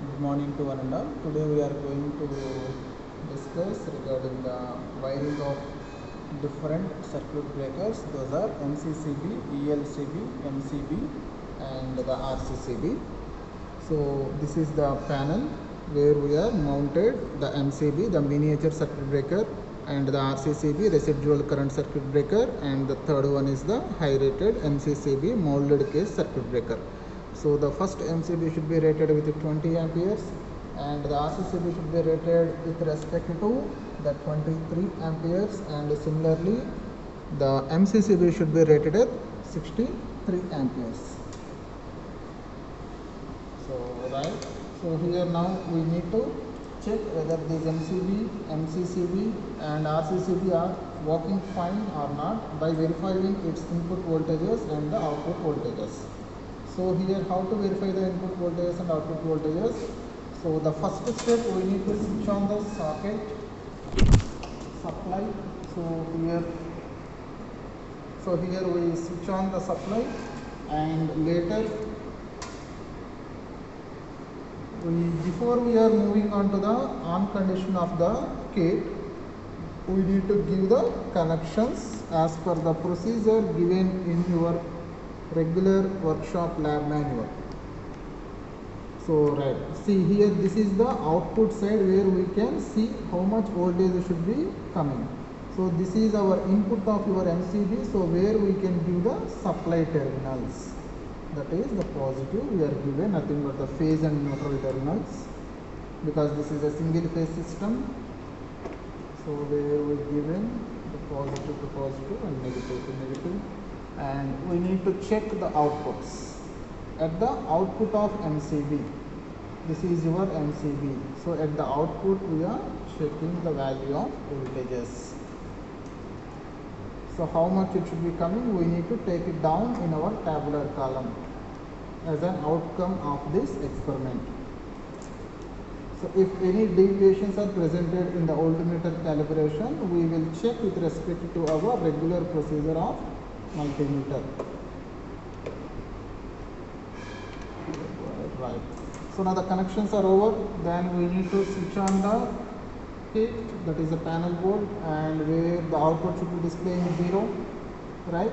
Good morning to one and all. Today we are going to discuss regarding the wiring of different circuit breakers. Those are MCCB, ELCB, MCB and the RCCB. So this is the panel where we are mounted the MCB, the miniature circuit breaker, and the RCCB, residual current circuit breaker, and the third one is the high rated MCCB, molded case circuit breaker. So the first MCB should be rated with 20 amperes and the RCCB should be rated with respect to the 23 amperes, and similarly the MCCB should be rated at 63 amperes. So here now we need to check whether these MCCB and RCCB are working fine or not by verifying its input voltages and the output voltages. So here how to verify the input voltages and output voltages. So the first step, we need to switch on the socket supply. So here we switch on the supply, and later before we are moving on to the on condition of the kit, we need to give the connections as per the procedure given in your regular workshop lab manual. So see here, this is the output side where we can see how much voltage should be coming. So this is our input of your MCB, so where we can give the supply terminals. That is the positive, we are given nothing but the phase and neutral terminals, because this is a single phase system. So where we given the positive to positive and negative to negative, and we need to check the outputs at the output of MCB. This is your MCB. So at the output we are checking the value of voltages. So how much it should be coming, we need to take it down in our tabular column as an outcome of this experiment. So if any deviations are presented in the voltmeter calibration, we will check with respect to our regular procedure of multimeter. Right. So now the connections are over, then we need to switch on the kit, that is the panel board, and where the output should be displaying 0, right?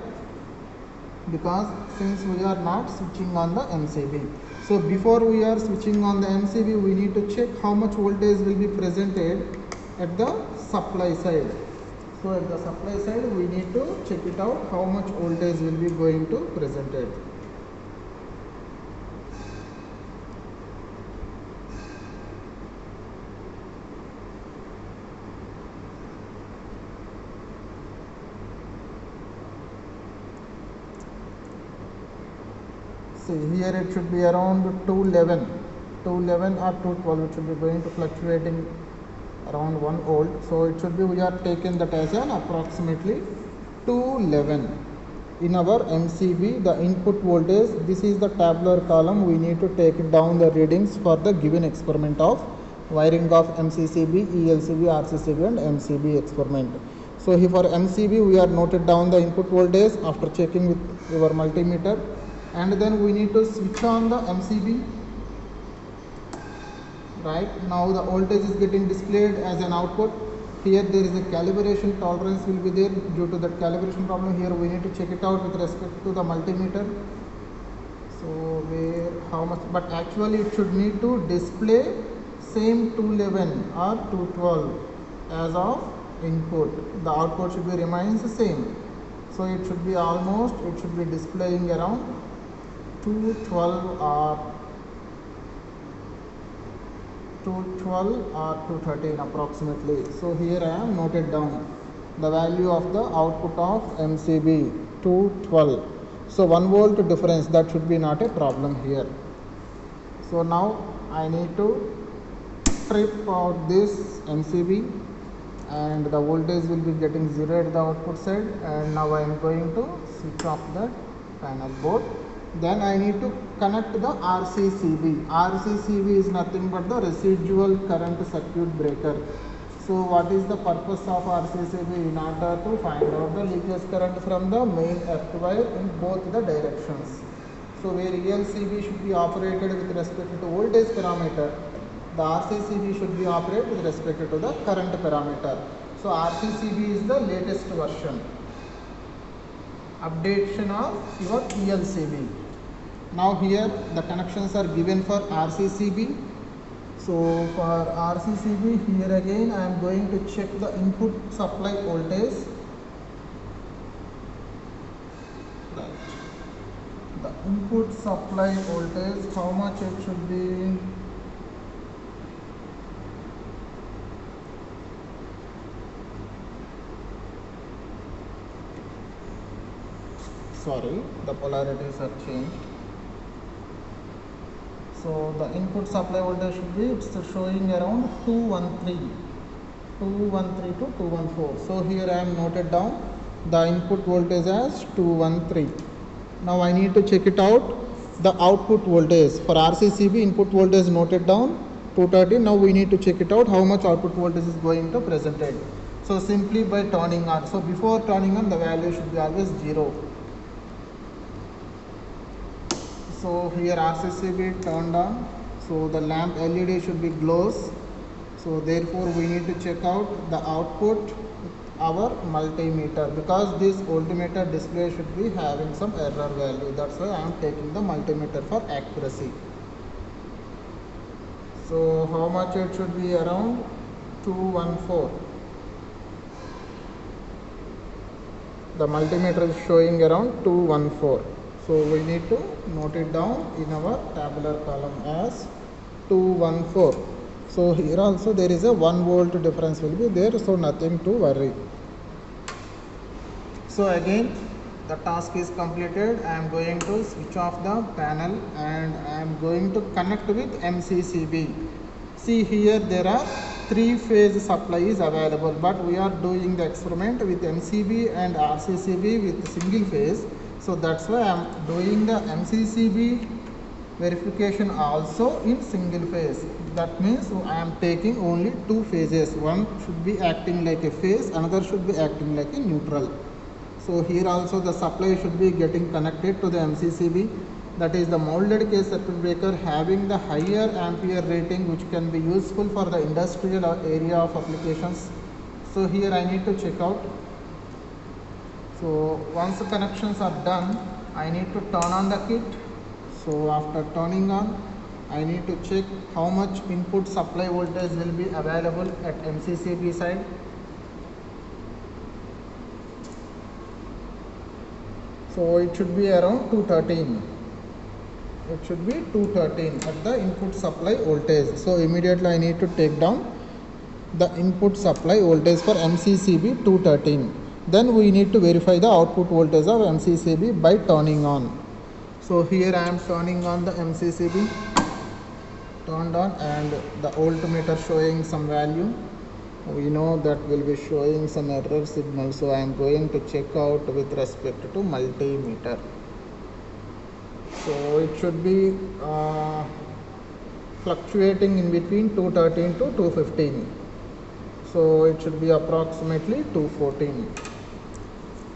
Because since we are not switching on the MCB. So before we are switching on the MCB, we need to check how much voltage will be presented at the supply side. So at the supply side, we need to check it out how much voltage will be going to presented. See here it should be around 211 or 212, it should be going to fluctuating around 1 volt. So it should be, we are taken that as an approximately 211 in our MCB, the input voltage. This is the tabular column, we need to take down the readings for the given experiment of wiring of MCCB, ELCB, RCCB and MCB experiment. So here for MCB we are noted down the input voltage after checking with your multimeter, and then we need to switch on the MCB. Right now the voltage is getting displayed as an output. Here there is a calibration tolerance will be there. Due to that calibration problem, here we need to check it out with respect to the multimeter. So where how much, but actually it should need to display same 211 or 212 as of input. The output should be remains the same. So it should be almost, it should be displaying around 212 or 213 approximately. So here I am noted down the value of the output of MCB 212. So 1 volt difference, that should be not a problem here. So now I need to trip out this MCB, and the voltage will be getting 0 at the output side, and now I am going to switch off the panel board. Then I need to connect the RCCB. RCCB is nothing but the residual current circuit breaker. So what is the purpose of RCCB? In order to find out the leakage current from the main earth wire in both the directions. So where ELCB should be operated with respect to voltage parameter, the RCCB should be operated with respect to the current parameter. So RCCB is the latest version, updation of your ELCB. Now here the connections are given for RCCB. So for RCCB, here again I am going to check the input supply voltage. The input supply voltage, how much it should be? Sorry, the polarities are changed. So the input supply voltage should be, it's showing around 213 to 214. So here I am noted down the input voltage as 213. Now I need to check it out. The output voltage for RCCB, input voltage noted down 230. Now we need to check it out how much output voltage is going to presented. So simply by turning on. So before turning on, the value should be always 0. So here RCCB turned on. So the lamp LED should be glows. So therefore we need to check out the output with our multimeter, because this voltmeter display should be having some error value. That's why I am taking the multimeter for accuracy. So how much it should be? Around 214. The multimeter is showing around 214. So we need to note it down in our tabular column as 214. So here also there is a 1 volt difference will be there, so nothing to worry. So again the task is completed. I am going to switch off the panel and I am going to connect with MCCB. See here there are 3-phase supply is available, but we are doing the experiment with MCB and RCCB with single phase. So that's why I am doing the MCCB verification also in single phase. That means I am taking only 2 phases. One should be acting like a phase, another should be acting like a neutral. So here also the supply should be getting connected to the MCCB. That is the molded case circuit breaker having the higher ampere rating, which can be useful for the industrial area of applications. So here I need to check out. So once the connections are done, I need to turn on the kit. So after turning on, I need to check how much input supply voltage will be available at MCCB side. So it should be around 213. It should be 213 at the input supply voltage. So immediately I need to take down the input supply voltage for MCCB 213. Then we need to verify the output voltage of MCCB by turning on. So here I am turning on the MCCB, turned on, and the voltmeter showing some value. We know that will be showing some error signal. So I am going to check out with respect to multimeter. So it should be fluctuating in between 213 to 215. So it should be approximately 214.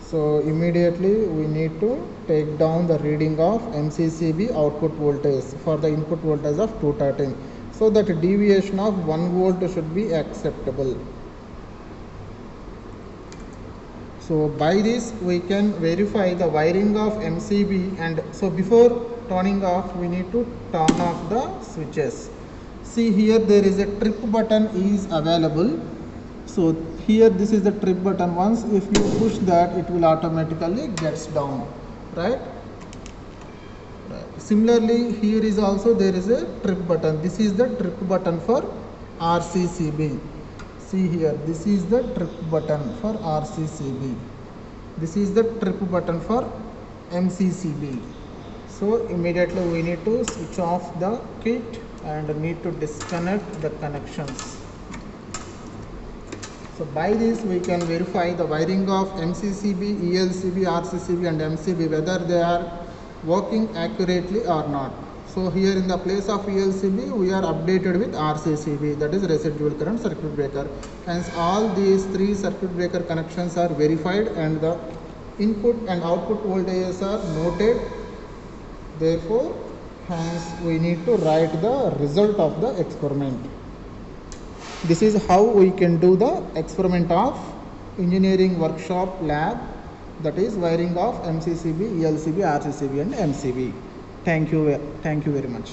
So immediately we need to take down the reading of MCCB output voltage for the input voltage of 213. So that deviation of 1 volt should be acceptable. So by this we can verify the wiring of MCB, and so before turning off we need to turn off the switches. See here there is a trip button is available. So here this is the trip button. Once if you push that, it will automatically gets down, right? Similarly here is also there is a trip button. This is the trip button for RCCB. See here, this is the trip button for RCCB. This is the trip button for MCCB. So immediately we need to switch off the kit and need to disconnect the connections. So by this we can verify the wiring of MCCB, ELCB, RCCB and MCB, whether they are working accurately or not. So here in the place of ELCB we are updated with RCCB, that is residual current circuit breaker. Hence all these 3 circuit breaker connections are verified and the input and output voltages are noted. Therefore, hence we need to write the result of the experiment. This is how we can do the experiment of engineering workshop lab, that is wiring of MCCB, ELCB, RCCB and MCB. Thank you very much.